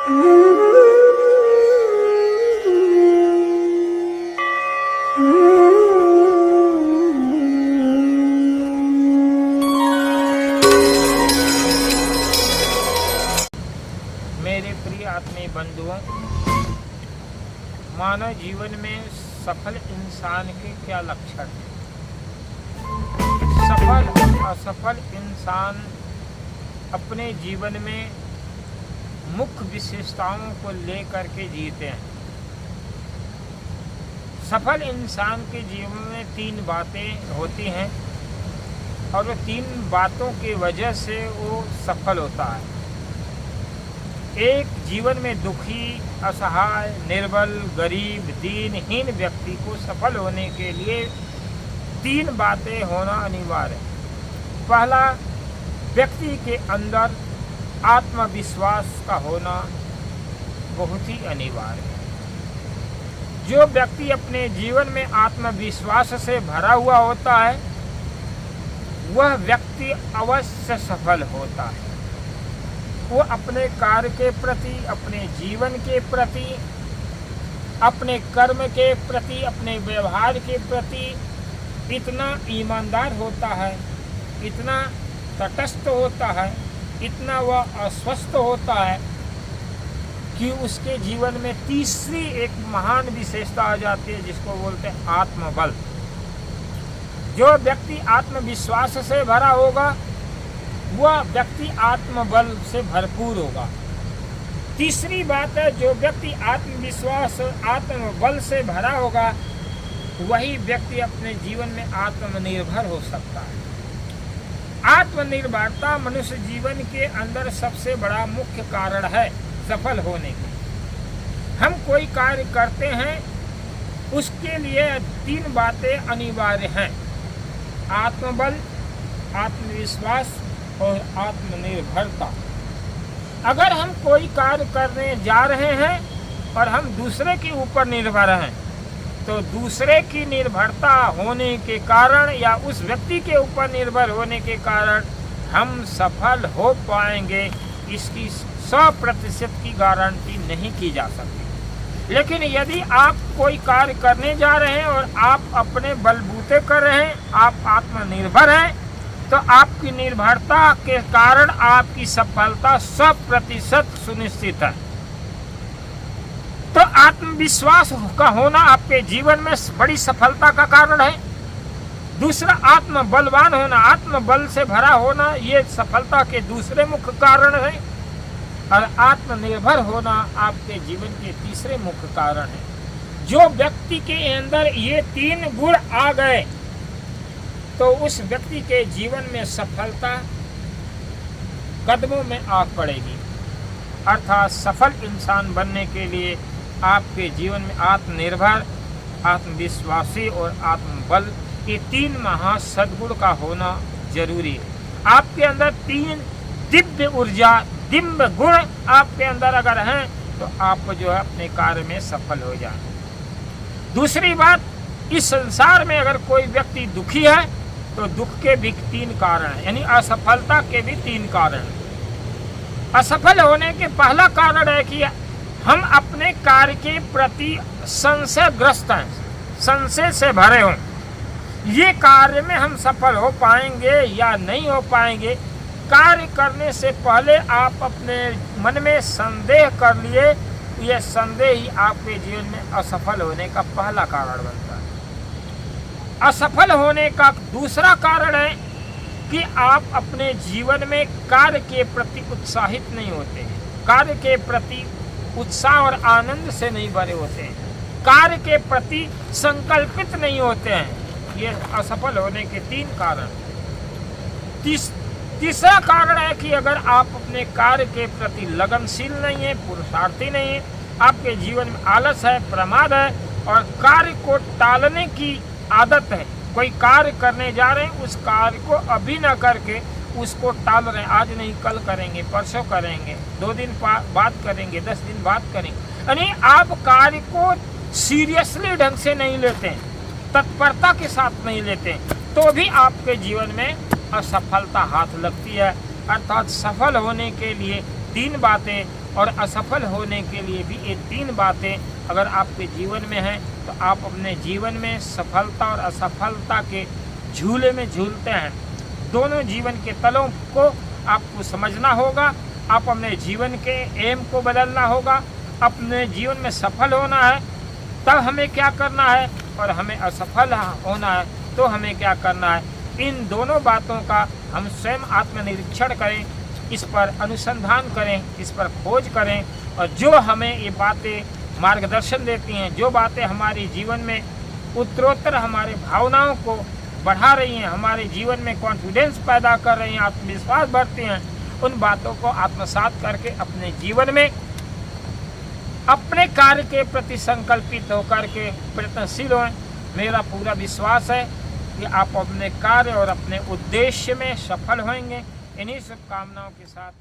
मेरे प्रिय आत्मीय बंधुओं, मानव जीवन में सफल इंसान के क्या लक्षण हैं? सफल और असफल इंसान अपने जीवन में मुख्य विशेषताओं को लेकर के जीते हैं। सफल इंसान के जीवन में 3 बातें होती हैं और वो 3 बातों की वजह से वो सफल होता है। एक, जीवन में दुखी, असहाय, निर्बल, गरीब, दीनहीन व्यक्ति को सफल होने के लिए 3 बातें होना अनिवार्य है। पहला, व्यक्ति के अंदर आत्मविश्वास का होना बहुत ही अनिवार्य है। जो व्यक्ति अपने जीवन में आत्मविश्वास से भरा हुआ होता है, वह व्यक्ति अवश्य सफल होता है। वो अपने कार्य के प्रति, अपने जीवन के प्रति, अपने कर्म के प्रति, अपने व्यवहार के प्रति इतना ईमानदार होता है, इतना तटस्थ होता है, इतना वह अस्वस्थ होता है कि उसके जीवन में तीसरी एक महान विशेषता आ जाती है, जिसको बोलते हैं आत्मबल। जो व्यक्ति आत्मविश्वास से भरा होगा, वह व्यक्ति आत्मबल से भरपूर होगा। तीसरी बात है, जो व्यक्ति आत्मविश्वास आत्मबल से भरा होगा, वही व्यक्ति अपने जीवन में आत्मनिर्भर हो सकता है। आत्मनिर्भरता मनुष्य जीवन के अंदर सबसे बड़ा मुख्य कारण है सफल होने के। हम कोई कार्य करते हैं, उसके लिए 3 बातें अनिवार्य हैं: आत्मबल, आत्मविश्वास और आत्मनिर्भरता। अगर हम कोई कार्य करने जा रहे हैं और हम दूसरे के ऊपर निर्भर हैं, तो दूसरे की निर्भरता होने के कारण या उस व्यक्ति के ऊपर निर्भर होने के कारण हम सफल हो पाएंगे, इसकी 100% की गारंटी नहीं की जा सकती। लेकिन यदि आप कोई कार्य करने जा रहे हैं और आप अपने बलबूते कर रहे हैं, आप आत्मनिर्भर हैं, तो आपकी निर्भरता के कारण आपकी सफलता 100% सुनिश्चित है। तो आत्मविश्वास का होना आपके जीवन में बड़ी सफलता का कारण है। दूसरा, आत्मबलवान होना, आत्मबल से भरा होना, ये सफलता के दूसरे मुख्य कारण है। और आत्मनिर्भर होना आपके जीवन के तीसरे मुख्य कारण है। जो व्यक्ति के अंदर ये 3 गुण आ गए, तो उस व्यक्ति के जीवन में सफलता कदमों में आ पड़ेगी। अर्थात सफल इंसान बनने के लिए आपके जीवन में आत्मनिर्भर, आत्मविश्वासी और आत्मबल, ये 3 महासद्गुण का होना जरूरी है। आपके अंदर 3 दिव्य ऊर्जा, दिव्य गुण आपके अंदर अगर हैं, तो आप जो है अपने कार्य में सफल हो जाए। दूसरी बात, इस संसार में अगर कोई व्यक्ति दुखी है, तो दुख के भी 3 कारण हैं, यानी असफलता के भी 3 कारण हैं। असफल होने के पहला कारण है कि हम अपने कार्य के प्रति संशयग्रस्त हैं, संशय से भरे हों। ये कार्य में हम सफल हो पाएंगे या नहीं हो पाएंगे, कार्य करने से पहले आप अपने मन में संदेह कर लिए, यह संदेह ही आपके जीवन में असफल होने का पहला कारण बनता है। असफल होने का दूसरा कारण है कि आप अपने जीवन में कार्य के प्रति उत्साहित नहीं होते हैं, कार्य के प्रति उत्साह और आनंद से नहीं भरे होते हैं, कार्य के प्रति संकल्पित नहीं होते हैं। ये असफल होने के 3 कारण। तीसरा कारण है कि अगर आप अपने कार्य के प्रति लगनशील नहीं है, पुरुषार्थी नहीं है, आपके जीवन में आलस है, प्रमाद है और कार्य को टालने की आदत है। कोई कार्य करने जा रहे हैं, उस कार्य को अभी ना करके उसको टाल रहे हैं, आज नहीं कल करेंगे, परसों करेंगे, 2 दिन बाद करेंगे, 10 दिन बाद करेंगे। यानी आप कार्य को सीरियसली ढंग से नहीं लेते हैं, तत्परता के साथ नहीं लेते हैं, तो भी आपके जीवन में असफलता हाथ लगती है। अर्थात सफल होने के लिए 3 बातें: और असफल होने के लिए भी ये 3 बातें अगर आपके जीवन में हैं तो आप अपने जीवन में सफलता और असफलता के झूले में झूलते हैं। दोनों जीवन के तलों को आपको समझना होगा। आप अपने जीवन के एम को बदलना होगा। अपने जीवन में सफल होना है तब हमें क्या करना है, और हमें असफल होना है तो हमें क्या करना है। इन दोनों बातों का हम स्वयं आत्मनिरीक्षण करें, इस पर अनुसंधान करें, इस पर खोज करें, और जो हमें ये बातें मार्गदर्शन देती हैं, जो बातें हमारे जीवन में उत्तरोत्तर हमारे भावनाओं को बढ़ा रही हैं, हमारे जीवन में कॉन्फिडेंस पैदा कर रही हैं, आत्मविश्वास बढ़ती हैं, उन बातों को आत्मसात करके अपने जीवन में अपने कार्य के प्रति संकल्पित होकर के प्रयत्नशील हों। मेरा पूरा विश्वास है कि आप अपने कार्य और अपने उद्देश्य में सफल होंगे। इन्हीं शुभकामनाओं के साथ